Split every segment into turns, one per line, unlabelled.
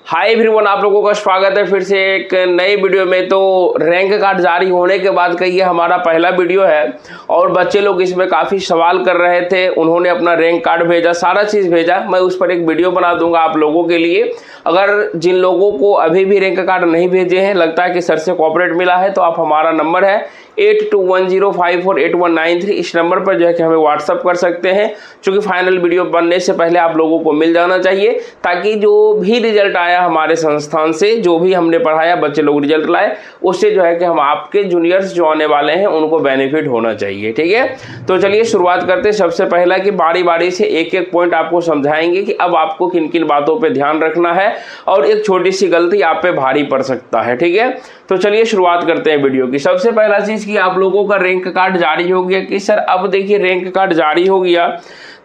Hi everyone, आप लोगों का स्वागत है फिर से एक नई वीडियो में। तो रैंक कार्ड जारी होने के बाद का ये हमारा पहला वीडियो है और बच्चे लोग इसमें काफ़ी सवाल कर रहे थे। उन्होंने अपना रैंक कार्ड भेजा, सारा चीज़ भेजा। मैं उस पर एक वीडियो बना दूंगा आप लोगों के लिए। अगर जिन लोगों को अभी भी रैंक कार्ड नहीं भेजे हैं, लगता है कि सर से कॉपरेट मिला है, तो आप हमारा नंबर है 8210548193, इस नंबर पर जो है कि हमें व्हाट्सअप कर सकते हैं। क्योंकि फाइनल वीडियो बनने से पहले आप लोगों को मिल जाना चाहिए, ताकि जो भी रिजल्ट आया हमारे संस्थान से, जो भी हमने पढ़ाया, बच्चे लोग रिजल्ट लाए, उससे जो है कि हम आपके जूनियर्स जो आने वाले हैं उनको बेनिफिट होना चाहिए। ठीक है, तो चलिए शुरुआत करते हैं। सबसे पहला कि बारी बारी से एक एक पॉइंट आपको समझाएंगे कि अब आपको किन किन बातों पर ध्यान रखना है, और एक छोटी सी गलती आप पे भारी पड़ सकता है। ठीक है, तो चलिए शुरुआत करते हैं वीडियो की। सबसे पहला चीज कि आप लोगों का रैंक कार्ड जारी हो गया। कि सर अब देखिए रैंक कार्ड जारी हो गया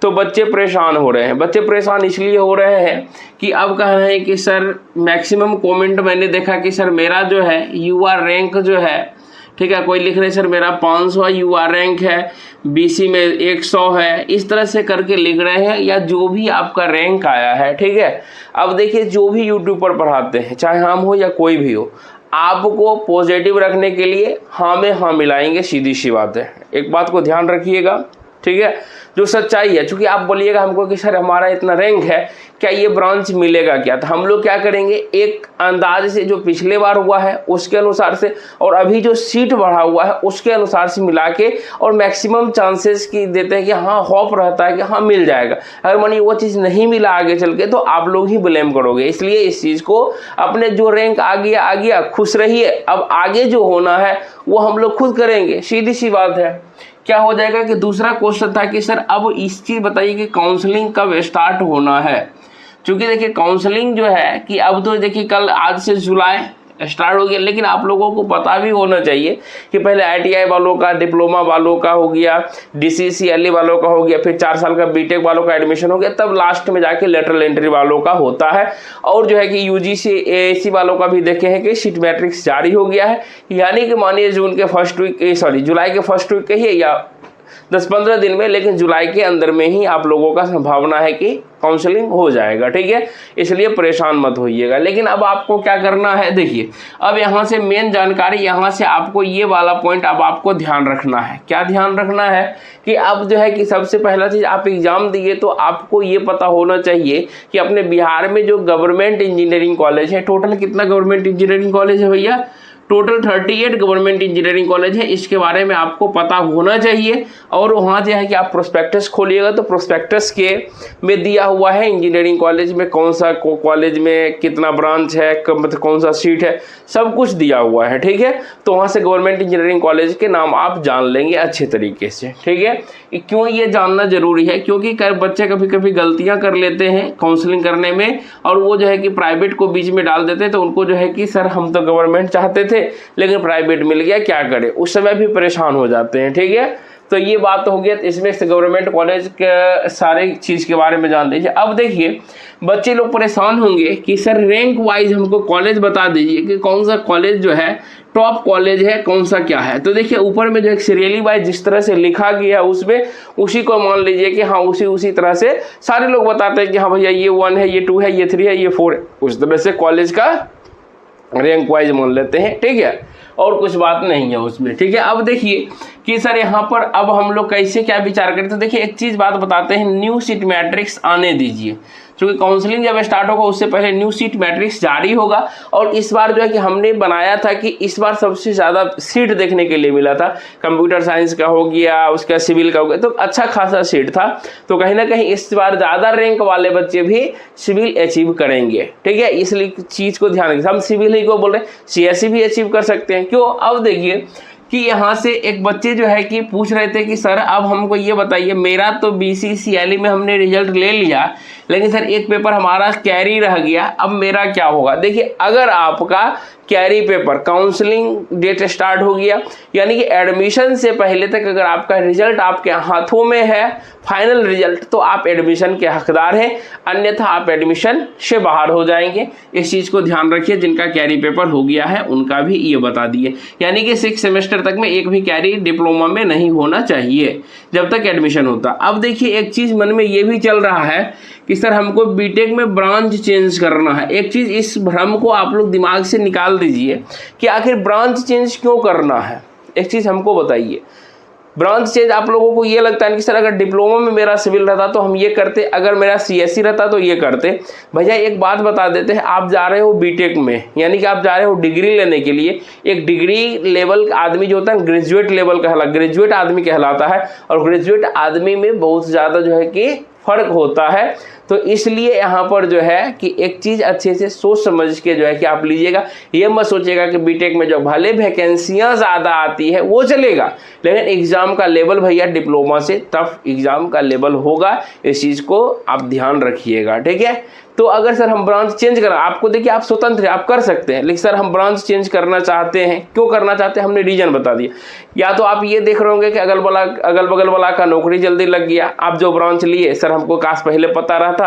तो बच्चे परेशान हो रहे हैं। बच्चे परेशान इसलिए हो रहे हैं कि अब कह रहे हैं कि सर मैक्सिमम कमेंट मैंने देखा कि सर मेरा जो है यूआर रैंक जो है, ठीक है, कोई लिख रहे सर मेरा 500 यूआर रैंक है, बीसी में 100 है, इस तरह से करके लिख रहे हैं, या जो भी आपका रैंक आया है। ठीक है, अब देखिए जो भी यूट्यूब पर पढ़ाते हैं, चाहे हम हो या कोई भी हो, आपको पॉजिटिव रखने के लिए हाँ में हाँ मिलाएंगे, सीधी सी बात है। एक बात को ध्यान रखिएगा, ठीक है, जो सच्चाई है। क्योंकि आप बोलिएगा हमको कि सर हमारा इतना रैंक है, क्या ये ब्रांच मिलेगा क्या, तो हम लोग क्या करेंगे, एक अंदाज से जो पिछले बार हुआ है उसके अनुसार से, और अभी जो सीट बढ़ा हुआ है उसके अनुसार से मिला के, और मैक्सिमम चांसेस की देते हैं कि हाँ होप रहता है कि हाँ मिल जाएगा। अगर मानिए वो चीज़ नहीं मिला आगे चल के, तो आप लोग ही ब्लेम करोगे। इसलिए इस चीज़ को, अपने जो रैंक आ गया खुश रहिए। अब आगे जो होना है वो हम लोग खुद करेंगे, सीधी सी बात है। क्या हो जाएगा कि दूसरा क्वेश्चन था कि सर अब इस चीज़ बताइए कि काउंसलिंग कब स्टार्ट होना है। क्योंकि देखिए काउंसलिंग जो है कि अब तो देखिए कल आज से जुलाई स्टार्ट हो गया, लेकिन आप लोगों को पता भी होना चाहिए कि पहले आईटीआई वालों का, डिप्लोमा वालों का हो गया, डीसीसीएलई वालों का हो गया, फिर 4 साल का बीटेक वालों का एडमिशन हो गया, तब लास्ट में जाके लेटरल एंट्री वालों का होता है। और जो है कि यूजीसी एएसी वालों का भी देखे हैं कि सीट मैट्रिक्स जारी हो गया है। यानी कि मानिए जुलाई के फर्स्ट वीक के ही, या 10-15 दिन में, लेकिन जुलाई के अंदर में ही आप लोगों का संभावना है कि काउंसलिंग हो जाएगा। ठीक है, इसलिए परेशान मत होइएगा। लेकिन अब आपको क्या करना है, देखिए अब यहाँ से मेन जानकारी, यहाँ से आपको ये वाला पॉइंट अब आपको ध्यान रखना है। क्या ध्यान रखना है कि अब जो है कि सबसे पहला चीज़, आप एग्जाम दिए तो आपको ये पता होना चाहिए कि अपने बिहार में जो गवर्नमेंट इंजीनियरिंग कॉलेज है, टोटल कितना गवर्नमेंट इंजीनियरिंग कॉलेज है भैया, टोटल 38 गवर्नमेंट इंजीनियरिंग कॉलेज है। इसके बारे में आपको पता होना चाहिए। और वहाँ जो है कि आप प्रोस्पेक्टस खोलिएगा तो प्रोस्पेक्टस के में दिया हुआ है इंजीनियरिंग कॉलेज में कौन सा कॉलेज में कितना ब्रांच है, कौन सा सीट है, सब कुछ दिया हुआ है। ठीक है, तो वहाँ से गवर्नमेंट इंजीनियरिंग कॉलेज के नाम आप जान लेंगे अच्छे तरीके से। ठीक है, क्यों ये जानना जरूरी है, क्योंकि बच्चे कभी कभी गलतियाँ कर लेते हैं काउंसलिंग करने में, और वो जो है कि प्राइवेट को बीच में डाल देते हैं। तो उनको जो है कि सर हम तो गवर्नमेंट चाहते थे लेकिन प्राइवेट मिल गया, क्या करें, उस समय भी परेशान हो जाते हैं। ठीक है, तो ये बात हो गया। इसमें से गवर्नमेंट कॉलेज के सारे चीज़ के बारे में जान लीजिए। अब देखिए बच्चे लोग परेशान होंगे कि सर रैंक वाइज हमको कॉलेज बता दीजिए कि कौन सा कॉलेज जो है टॉप कॉलेज है, कौन सा क्या है। तो देखिए ऊपर में जो एक सीरियली वाइज जिस तरह से लिखा गया उसमें उसी को मान लीजिए कि हाँ उसी तरह से सारे लोग बताते हैं कि हाँ भैया ये 1 है, ये 2 है, ये 3 है, ये 4 है। उस तरह से कॉलेज का रैंक वाइज मान लेते हैं। ठीक है, और कुछ बात नहीं है उसमें। ठीक है, अब देखिए कि सर यहाँ पर अब हम लोग कैसे क्या विचार करें। तो देखिए एक चीज़ बात बताते हैं, न्यू सीट मैट्रिक्स आने दीजिए। क्योंकि काउंसलिंग जब स्टार्ट होगा उससे पहले न्यू सीट मैट्रिक्स जारी होगा। और इस बार जो है कि हमने बनाया था कि इस बार सबसे ज़्यादा सीट देखने के लिए मिला था, कंप्यूटर साइंस का हो गया, उसका सिविल का हो गया, तो अच्छा खासा सीट था। तो कहीं ना कहीं इस बार ज़्यादा रैंक वाले बच्चे भी सिविल अचीव करेंगे। ठीक है, इसलिए चीज़ को ध्यान रखिए। हम सिविल ही को बोल रहे हैं, सीएससी भी अचीव कर सकते हैं। क्यों, अब देखिए कि यहाँ से एक बच्चे जो है कि पूछ रहे थे कि सर अब हमको ये बताइए, मेरा तो बीसीसीएलई में हमने रिजल्ट ले लिया, लेकिन सर एक पेपर हमारा कैरी रह गया, अब मेरा क्या होगा। देखिए अगर आपका carry paper, counselling date start हो गया, यानी कि एडमिशन से पहले तक अगर आपका रिजल्ट आपके हाथों में है, फाइनल रिजल्ट, तो आप एडमिशन के हकदार हैं, अन्यथा आप एडमिशन से बाहर हो जाएंगे। इस चीज़ को ध्यान रखिए। जिनका कैरी पेपर हो गया है उनका भी ये बता दिए, यानी कि 6 सेमेस्टर तक में एक भी कैरी डिप्लोमा में नहीं होना चाहिए जब तक एडमिशन होता। अब देखिए एक चीज़ मन में ये भी चल रहा है कि सर हमको बीटेक में ब्रांच चेंज करना है। एक चीज़ इस भ्रम को आप लोग दिमाग से निकाल दीजिए कि आखिर ब्रांच चेंज क्यों करना है। एक चीज़ हमको बताइए, ब्रांच चेंज आप लोगों को ये लगता है कि सर अगर डिप्लोमा में मेरा सिविल रहता तो हम ये करते, अगर मेरा सीएससी रहता तो ये करते। भैया एक बात बता देते हैं, आप जा रहे हो बीटेक में, यानी कि आप जा रहे हो डिग्री लेने के लिए। एक डिग्री लेवल आदमी जो होता है ग्रेजुएट लेवल ग्रेजुएट आदमी कहलाता है, और ग्रेजुएट आदमी में बहुत ज़्यादा जो है कि फ़र्क होता है। तो इसलिए यहाँ पर जो है कि एक चीज़ अच्छे से सोच समझ के जो है कि आप लीजिएगा। ये मत सोचिएगा कि बीटेक में जो भले वैकेंसियाँ ज़्यादा आती है वो चलेगा, लेकिन एग्ज़ाम का लेवल भैया डिप्लोमा से टफ एग्ज़ाम का लेवल होगा। इस चीज़ को आप ध्यान रखिएगा, ठीक है। तो अगर सर हम ब्रांच चेंज करें, आपको देखिए आप स्वतंत्र हैं, आप कर सकते हैं, लेकिन सर हम ब्रांच चेंज करना चाहते हैं, क्यों करना चाहते हैं हमने रीजन बता दिया। या तो आप ये देख रहे होंगे कि अगल बगल वाला का नौकरी जल्दी लग गया, आप जो ब्रांच लिए सर हमको काश पहले पता रहता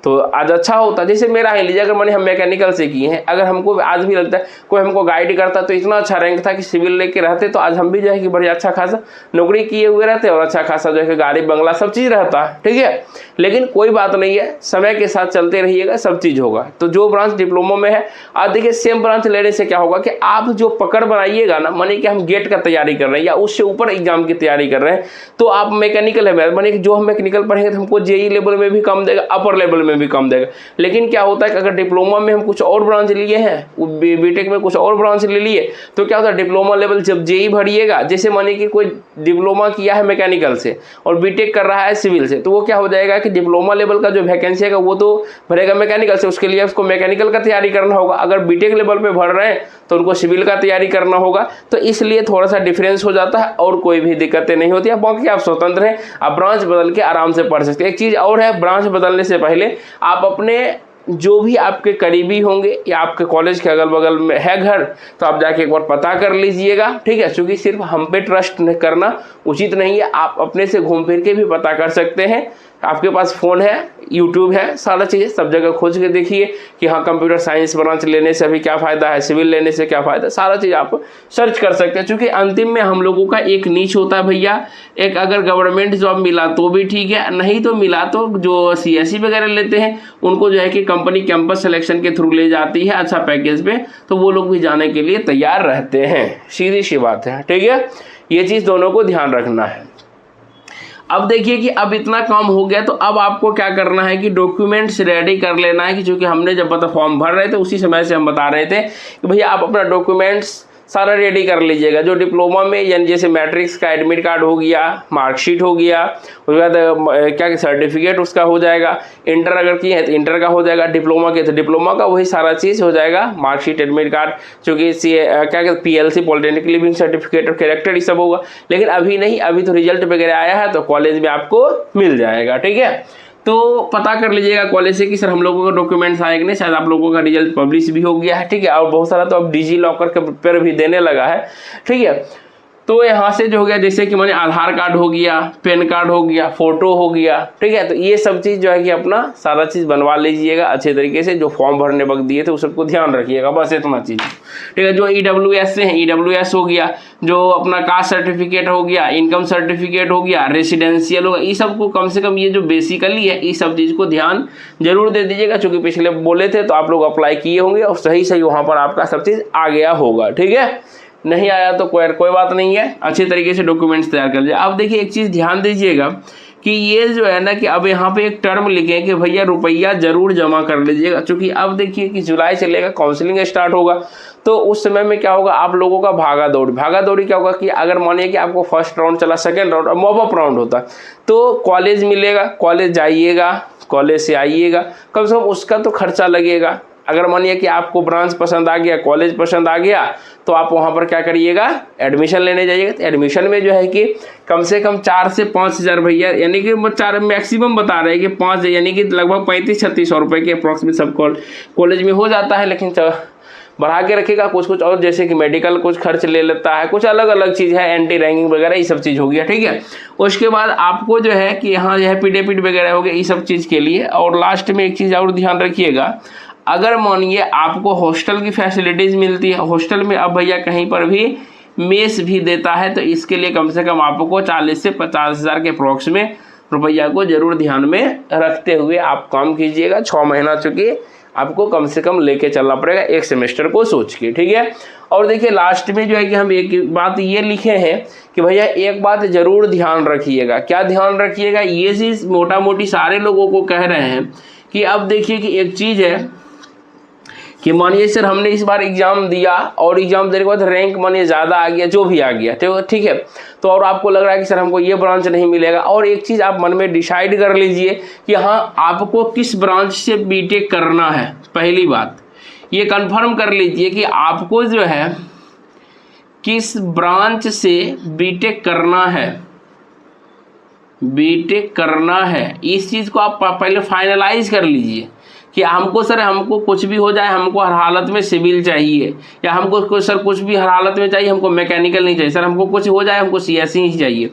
तो आज अच्छा होता। जैसे मेरा ही लीजिए, अगर मैंने हम मैकेनिकल से किए हैं, अगर हमको आज भी लगता है कोई हमको गाइड करता तो इतना अच्छा रैंक था कि सिविल लेके रहते तो आज हम भी जो है कि बड़ी अच्छा खासा नौकरी किए हुए रहते और अच्छा खासा जो है कि गाड़ी बंगला सब चीज़ रहता है, ठीक है। लेकिन कोई बात नहीं है, समय के साथ चलते रहिएगा, सब चीज़ होगा। तो जो ब्रांच डिप्लोमा में है, आज देखिए सेम ब्रांच लेने से क्या होगा कि आप जो पकड़ बनाइएगा ना, मानिए कि हम गेट का तैयारी कर रहे हैं या उससे ऊपर एग्जाम की तैयारी कर रहे हैं, तो आप मैकेनिकल है, मानिए कि जो हम मैकेनिकल पढ़ेंगे तो हमको जेई लेवल में भी कम देगा, अपर लेवल में भी कम देगा। लेकिन क्या होता है कि अगर डिप्लोमा में हम कुछ और ब्रांच लिए हैं, बीटेक में कुछ और ब्रांच ले लिए, तो क्या होता है डिप्लोमा लेवल जब जेई भरिएगा, जैसे मानिए कि कोई डिप्लोमा किया है मैकेनिकल से और बीटेक कर रहा है सिविल से, तो वो क्या हो जाएगा कि डिप्लोमा लेवल का जो वैकेंसी है वो तो भरेगा मैकेनिकल से, उसके लिए उसको मैकेनिकल का तैयारी करना होगा। अगर बीटेक लेवल पे भर रहे हैं तो उनको सिविल का तैयारी करना होगा। तो इसलिए थोड़ा सा डिफरेंस हो जाता है और कोई भी दिक्कतें नहीं होती है। बाकी आप स्वतंत्र हैं, आप ब्रांच बदल के आराम से पढ़ सकते हैं। एक चीज़ और है, ब्रांच बदलने से पहले आप अपने जो भी आपके करीबी होंगे या आपके कॉलेज के अगल बगल में है घर, तो आप जाके एक बार पता कर लीजिएगा, ठीक है। क्योंकि सिर्फ हम पे ट्रस्ट करना उचित नहीं है, आप अपने से घूम फिर के भी पता कर सकते हैं। आपके पास फ़ोन है, यूट्यूब है, सारा चीज़ें सब जगह खोज के देखिए कि हाँ कंप्यूटर साइंस ब्रांच लेने से अभी क्या फ़ायदा है, सिविल लेने से क्या फ़ायदा, सारा चीज़ आप सर्च कर सकते हैं। क्योंकि अंतिम में हम लोगों का एक नीच होता है भैया, एक अगर गवर्नमेंट जॉब मिला तो भी ठीक है, नहीं तो मिला तो जो सीएससी वगैरह लेते हैं उनको जो है कि कंपनी कैंपस सिलेक्शन के थ्रू ले जाती है अच्छा पैकेज पे, तो वो लोग भी जाने के लिए तैयार रहते हैं। सीधी सी बात है, ठीक है। ये चीज़ दोनों को ध्यान रखना है। अब देखिए कि अब इतना काम हो गया, तो अब आपको क्या करना है कि डॉक्यूमेंट्स रेडी कर लेना है। कि चूँकि हमने जब पता फॉर्म भर रहे थे उसी समय से हम बता रहे थे कि भैया आप अपना डॉक्यूमेंट्स सारा रेडी कर लीजिएगा। जो डिप्लोमा में यानी जैसे मैट्रिक्स का एडमिट कार्ड हो गया, मार्कशीट हो गया, उसके बाद क्या सर्टिफिकेट उसका हो जाएगा, इंटर अगर किए हैं तो इंटर का हो जाएगा, डिप्लोमा के तो डिप्लोमा का वही सारा चीज़ हो जाएगा, मार्कशीट एडमिट कार्ड, चूँकि क्या कहते पीएलसी पॉलिटेक्निक लिविंग सर्टिफिकेट और कैरेक्टर ये सब होगा। लेकिन अभी नहीं, अभी तो रिजल्ट वगैरह आया है तो कॉलेज में आपको मिल जाएगा, ठीक है। तो पता कर लीजिएगा कॉलेज से कि सर हम लोगों का डॉक्यूमेंट्स आए कि नहीं, शायद आप लोगों का रिजल्ट पब्लिश भी हो गया है, ठीक है। और बहुत सारा तो अब डिजी लॉकर के पर भी देने लगा है, ठीक है। तो यहाँ से जो हो गया जैसे कि मैंने आधार कार्ड हो गया, पैन कार्ड हो गया, फ़ोटो हो गया, ठीक है। तो ये सब चीज़ जो है कि अपना सारा चीज़ बनवा लीजिएगा अच्छे तरीके से। जो फॉर्म भरने वक्त दिए थे उस सबको ध्यान रखिएगा, बस इतना चीज़, ठीक है। जो EWS से हैं, EWS हो गया, जो अपना कास्ट सर्टिफिकेट हो गया, इनकम सर्टिफिकेट हो गया, रेसिडेंशियल हो गया, ये सब को कम से कम ये जो बेसिकली है इस सब चीज़ को ध्यान जरूर दे दीजिएगा। चूँकि पिछले बोले थे तो आप लोग अप्लाई किए होंगे और सही वहाँ पर आपका सब चीज़ आ गया होगा, ठीक है। नहीं आया तो कोई बात नहीं है, अच्छे तरीके से डॉक्यूमेंट्स तैयार कर लीजिए। अब देखिए एक चीज़ ध्यान दीजिएगा कि ये जो है ना कि अब यहाँ पे एक टर्म लिखे कि भैया रुपया जरूर जमा कर लीजिएगा। क्योंकि अब देखिए कि जुलाई चलेगा, काउंसलिंग स्टार्ट होगा, तो उस समय में क्या होगा आप लोगों का भागा दौड़ी क्या होगा कि अगर मानिए कि आपको फर्स्ट राउंड चला, सेकेंड राउंड और मॉप अप राउंड होता, तो कॉलेज मिलेगा, कॉलेज जाइएगा, कॉलेज से आइएगा, कम से कम उसका तो खर्चा लगेगा। अगर मानिए कि आपको ब्रांच पसंद आ गया, कॉलेज पसंद आ गया, तो आप वहाँ पर क्या करिएगा, एडमिशन लेने जाइएगा। तो एडमिशन में जो है कि कम से कम 4 से 5 हज़ार भैया, यानी कि 4 मैक्सिमम बता रहे हैं कि 5, यानी कि लगभग 35-36 रुपये के अप्रॉक्सीमेट सब कॉलेज में हो जाता है। लेकिन बढ़ा के रखेगा कुछ और, जैसे कि मेडिकल कुछ खर्च ले लेता है, कुछ अलग अलग चीज़ है, एंटी रैंकिंग वगैरह ये सब चीज़ हो गया, ठीक है। उसके बाद आपको जो है कि यहाँ जो है पीडेपिड वगैरह हो गया, ये सब चीज़ के लिए। और लास्ट में एक चीज़ और ध्यान रखिएगा, अगर मानिए आपको हॉस्टल की फैसिलिटीज़ मिलती है, हॉस्टल में अब भैया कहीं पर भी मेस भी देता है, तो इसके लिए कम से कम आपको 40 से 50 हज़ार के अप्रॉक्स में रुपया को जरूर ध्यान में रखते हुए आप काम कीजिएगा। 6 महीना चुकी आपको कम से कम लेके चलना पड़ेगा एक सेमेस्टर को सोच के, ठीक है। और देखिए लास्ट में जो है कि हम एक बात ये लिखे हैं कि भैया एक बात जरूर ध्यान रखिएगा। क्या ध्यान रखिएगा? ये चीज़ मोटा मोटी सारे लोगों को कह रहे हैं कि अब देखिए कि एक चीज़ है कि मानिए सर हमने इस बार एग्ज़ाम दिया और एग्ज़ाम देने के बाद रैंक मानिए ज़्यादा आ गया, जो भी आ गया, ठीक है, तो और आपको लग रहा है कि सर हमको ये ब्रांच नहीं मिलेगा। और एक चीज़ आप मन में डिसाइड कर लीजिए कि हाँ आपको किस ब्रांच से बीटेक करना है। पहली बात ये कंफर्म कर लीजिए कि आपको जो है किस ब्रांच से बीटेक करना है, बीटेक करना है। इस चीज़ को आप पहले फाइनलाइज कर लीजिए कि हमको सर हमको कुछ भी हो जाए, हमको हर हालत में सिविल चाहिए, या हमको सर कुछ भी हर हालत में चाहिए, हमको मैकेनिकल नहीं चाहिए, सर हमको कुछ हो जाए हमको सीएससी ही चाहिए।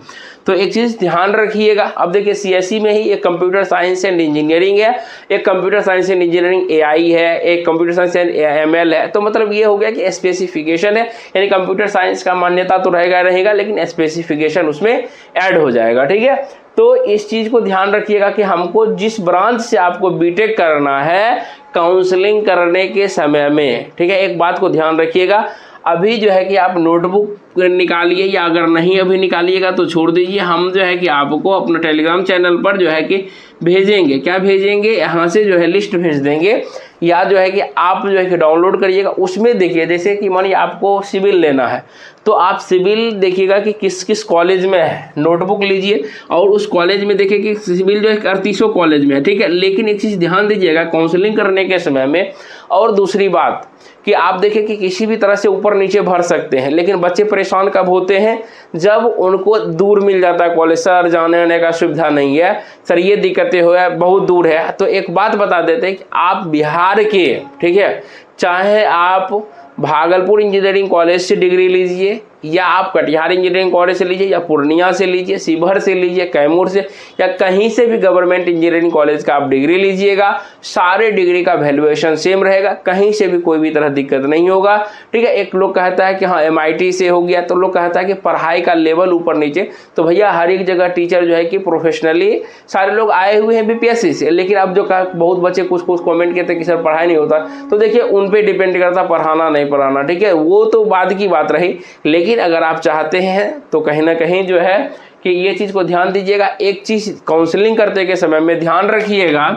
तो एक चीज़ ध्यान रखिएगा। अब देखिए सीएससी में ही एक कंप्यूटर साइंस एंड इंजीनियरिंग है, एक computer science and engineering AI है, एक कंप्यूटर साइंस एंड एमएल है। तो मतलब ये हो गया कि स्पेसिफिकेशन है, यानी कंप्यूटर साइंस का मान्यता तो रहेगा लेकिन स्पेसिफिकेशन उसमें ऐड हो जाएगा, ठीक है। तो इस चीज़ को ध्यान रखिएगा कि हमको जिस ब्रांच से आपको बीटेक करना है काउंसलिंग करने के समय में, ठीक है, एक बात को ध्यान रखिएगा। अभी जो है कि आप नोटबुक निकालिए, या अगर नहीं अभी निकालिएगा तो छोड़ दीजिए। हम जो है कि आपको अपने टेलीग्राम चैनल पर जो है कि भेजेंगे, क्या भेजेंगे, यहाँ से जो है लिस्ट भेज देंगे, या जो है कि आप जो है कि डाउनलोड करिएगा। उसमें देखिए जैसे कि मानिए आपको सिविल लेना है तो आप सिविल देखिएगा कि किस किस कॉलेज में है, नोटबुक लीजिए और उस कॉलेज में देखिए कि सिविल जो है 3800 कॉलेज में है, ठीक है। लेकिन एक चीज़ ध्यान दीजिएगा काउंसलिंग करने के समय में, और दूसरी बात कि आप देखें कि किसी भी तरह से ऊपर नीचे भर सकते हैं, लेकिन बच्चे परेशान कब होते हैं? जब उनको दूर मिल जाता है कॉलेज, सर जाने आने का सुविधा नहीं है, सर ये दिक्कतें हो है, बहुत दूर है। तो एक बात बता देते हैं कि आप बिहार के, ठीक है, चाहे आप भागलपुर इंजीनियरिंग कॉलेज से डिग्री लीजिए, या आप कटिहार इंजीनियरिंग कॉलेज से लीजिए, या पूर्णिया से लीजिए, शिवहर से लीजिए, कैमूर से, या कहीं से भी गवर्नमेंट इंजीनियरिंग कॉलेज का आप डिग्री लीजिएगा, सारे डिग्री का वैल्यूएशन सेम रहेगा, कहीं से भी कोई भी तरह दिक्कत नहीं होगा, ठीक है। एक लोग कहता है कि हाँ MIT से हो गया, तो लोग कहता है कि पढ़ाई का लेवल ऊपर नीचे, तो भैया हर एक जगह टीचर जो है कि प्रोफेशनली सारे लोग आए हुए हैं BPSC से। लेकिन अब जो बहुत बच्चे कुछ कॉमेंट कहते हैं कि सर पढ़ाई नहीं होता, तो देखिए उन पर डिपेंड करता पढ़ाना नहीं पढ़ाना, ठीक है, वो तो बाद की बात रही। लेकिन अगर आप चाहते हैं तो कहीं ना कहीं जो है कि ये चीज़ को ध्यान दीजिएगा। एक चीज़ काउंसलिंग करते के समय में ध्यान रखिएगा,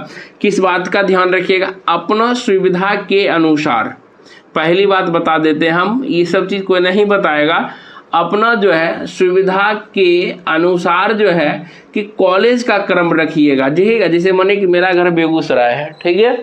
किस बात का ध्यान रखिएगा? अपना सुविधा के अनुसार। पहली बात बता देते हैं हम, ये सब चीज़ कोई नहीं बताएगा, अपना जो है सुविधा के अनुसार जो है कि कॉलेज का क्रम रखिएगा, ठीक है। जैसे माने कि मेरा घर बेगूसराय है, ठीक है,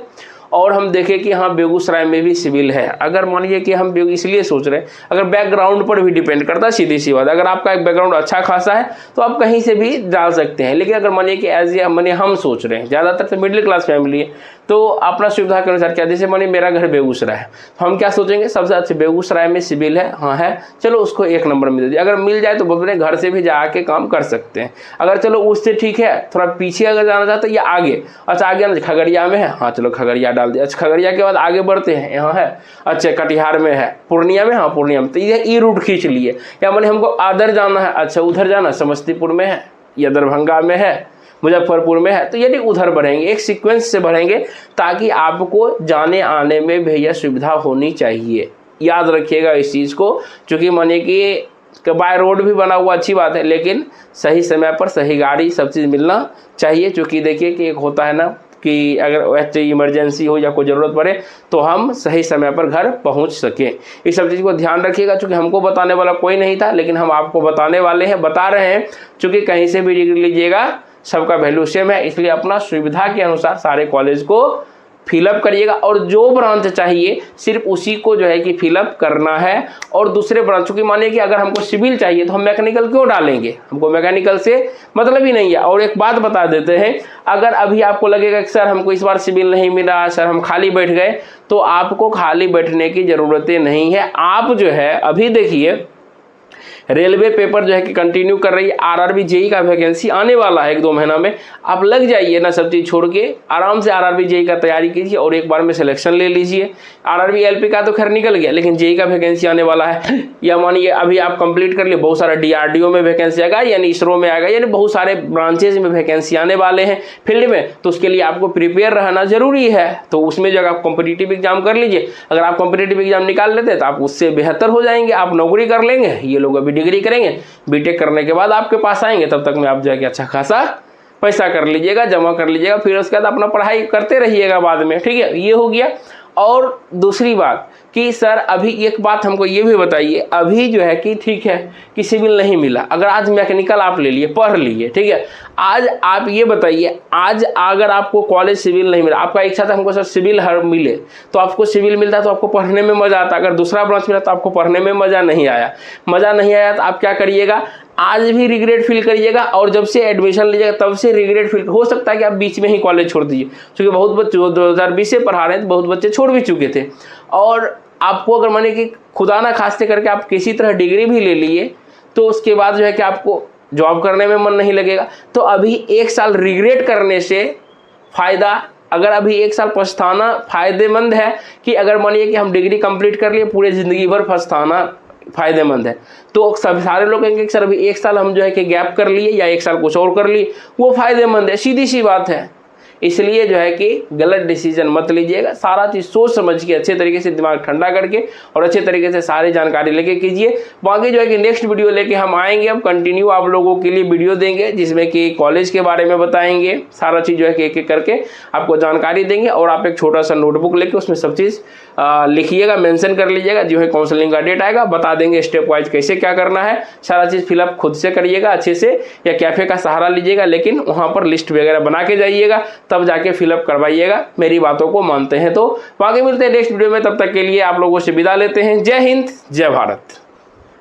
और हम देखें कि हाँ बेगूसराय में भी सिविल है। अगर मानिए कि हम इसलिए सोच रहे हैं, अगर बैकग्राउंड पर भी डिपेंड करता है, सीधी सी बात, अगर आपका एक बैकग्राउंड अच्छा खासा है तो आप कहीं से भी डाल सकते हैं। लेकिन अगर मानिए कि एज ए मानिए हम सोच रहे हैं, ज़्यादातर तो मिडिल क्लास फैमिली है, तो अपना सुविधा के अनुसार क्या, जैसे मानिए मेरा घर बेगूसराय है, तो हम क्या सोचेंगे, सबसे अच्छे बेगूसराय में सिविल है, हाँ है, चलो उसको 1 नंबर में दे दिए। अगर मिल जाए तो बोलते हैं घर से भी जाके काम कर सकते हैं। अगर चलो उससे ठीक है, थोड़ा पीछे अगर जाना चाहते हैं या आगे, अच्छा आगे ना खगड़िया में है, हाँ चलो खगड़िया डाल दिया। अच्छा खगड़िया के बाद आगे बढ़ते हैं, यहाँ है, अच्छा कटिहार में है, पूर्णिया में, हाँ पूर्णिया में, तो ये रूट खींच लिए। या माने हमको आदर जाना है, अच्छा उधर जाना, समस्तीपुर में है या दरभंगा में है, मुजफ्फरपुर में है, तो यदि उधर बढ़ेंगे, एक सीक्वेंस से बढ़ेंगे ताकि आपको जाने आने में भैया सुविधा होनी चाहिए। याद रखिएगा इस चीज़ को, क्योंकि मानिए कि बाय रोड भी बना हुआ अच्छी बात है, लेकिन सही समय पर सही गाड़ी सब चीज़ मिलना चाहिए। क्योंकि देखिए कि एक होता है ना कि अगर वैसे इमरजेंसी हो या कोई ज़रूरत पड़े तो हम सही समय पर घर पहुंच सकें। इस सब चीज़ को ध्यान रखिएगा। चूँकि हमको बताने वाला कोई नहीं था, लेकिन हम आपको बताने वाले हैं, बता रहे हैं। चूँकि कहीं से भी डिग्री लीजिएगा सबका वैल्यू सेम है, इसलिए अपना सुविधा के अनुसार सारे कॉलेज को फिलअप करिएगा, और जो ब्रांच चाहिए सिर्फ उसी को जो है कि फिलअप करना है। और दूसरे ब्रांच, चूँकि मानिए कि अगर हमको सिविल चाहिए तो हम मैकेनिकल क्यों डालेंगे, हमको मैकेनिकल से मतलब ही नहीं है। और एक बात बता देते हैं, अगर अभी आपको लगेगा कि सर हमको इस बार सिविल नहीं मिला, सर हम खाली बैठ गए, तो आपको खाली बैठने की ज़रूरतें नहीं है। आप जो है अभी देखिए रेलवे पेपर जो है कि कंटिन्यू कर रही है, आरआरबी जेई का वैकेंसी आने वाला है 1-2 महीना में। आप लग जाइए ना, सब चीज़ छोड़ के आराम से आरआरबी जेई का तैयारी कीजिए और एक बार में सिलेक्शन ले लीजिए। आरआरबी एलपी का तो खैर निकल गया, लेकिन जेई का वैकेंसी आने वाला है। या मानिए अभी आप कंप्लीट कर लिए, बहुत सारा डीआरडीओ में वैकेंसी आएगा, यानी इसरो में आएगा, यानी बहुत सारे ब्रांचेज में वैकेंसी आने वाले हैं फील्ड में। तो उसके लिए आपको प्रिपेयर रहना जरूरी है। तो उसमें जो आप कॉम्पिटिटिव एग्जाम कर लीजिए, अगर आप कॉम्पिटिटिव एग्जाम निकाल लेते हैं तो आप उससे बेहतर हो जाएंगे, आप नौकरी कर लेंगे। ये लोग अभी डिग्री करेंगे, बीटेक करने के बाद आपके पास आएंगे, तब तक में आप जाके अच्छा खासा पैसा कर लीजिएगा, जमा कर लीजिएगा, फिर उसके बाद अपना पढ़ाई करते रहिएगा बाद में, ठीक है। ये हो गया। और दूसरी बात कि सर अभी एक बात हमको ये भी बताइए, अभी जो है कि ठीक है कि सिविल नहीं मिला, अगर आज मैकेनिकल आप ले लिए, पढ़ लिए, ठीक है, आज आप ये बताइए, आज अगर आपको कॉलेज सिविल नहीं मिला, आपका इच्छा था हमको सर सिविल हर मिले, तो आपको सिविल मिलता तो आपको पढ़ने में मज़ा आता, अगर दूसरा ब्रांच मिला तो आपको पढ़ने में मज़ा नहीं आया तो आप क्या करिएगा, आज भी रिग्रेट फील करिएगा, और जब से एडमिशन लीजिएगा तब से रिग्रेट फील, हो सकता है कि आप बीच में ही कॉलेज छोड़ दीजिए, क्योंकि बहुत बच्चे 2020 से पढ़ा रहे हैं तो बहुत बच्चे छोड़ भी चुके थे। और आपको अगर माने कि खुदा ना खास्ते करके आप किसी तरह डिग्री भी ले लिए, तो उसके बाद जो है कि आपको जॉब करने में मन नहीं लगेगा। तो अभी 1 साल रिग्रेट करने से फ़ायदा, अगर अभी 1 साल पछताना फ़ायदेमंद है, कि अगर मानिए कि हम डिग्री कंप्लीट कर लिए, पूरे ज़िंदगी भर पछताना फ़ायदेमंद है। तो सब सारे लोग कहेंगे कि सर अभी 1 साल हम जो है कि गैप कर लिए या 1 साल कुछ और कर लिए, वो फ़ायदेमंद है, सीधी सी बात है। इसलिए जो है कि गलत डिसीजन मत लीजिएगा, सारा चीज़ सोच समझ के अच्छे तरीके से दिमाग ठंडा करके और अच्छे तरीके से सारी जानकारी लेके कीजिए। बाकी जो है कि नेक्स्ट वीडियो लेके हम आएंगे, अब कंटिन्यू आप लोगों के लिए वीडियो देंगे, जिसमें कि कॉलेज के बारे में बताएंगे, सारा चीज़ जो है कि एक-एक करके आपको जानकारी देंगे। और आप एक छोटा सा नोटबुक लेके उसमें सब चीज़ लिखिएगा, मेंशन कर लीजिएगा, जो है काउंसलिंग का डेट आएगा बता देंगे स्टेप वाइज कैसे क्या करना है, सारा चीज़ फिलअप खुद से करिएगा अच्छे से, या कैफ़े का सहारा लीजिएगा, लेकिन वहाँ पर लिस्ट वगैरह बना के जाइएगा, तब जाके फिलअप करवाइएगा। मेरी बातों को मानते हैं तो। बाकी मिलते हैं नेक्स्ट वीडियो में, तब तक के लिए आप लोगों से विदा लेते हैं। जय हिंद, जय भारत।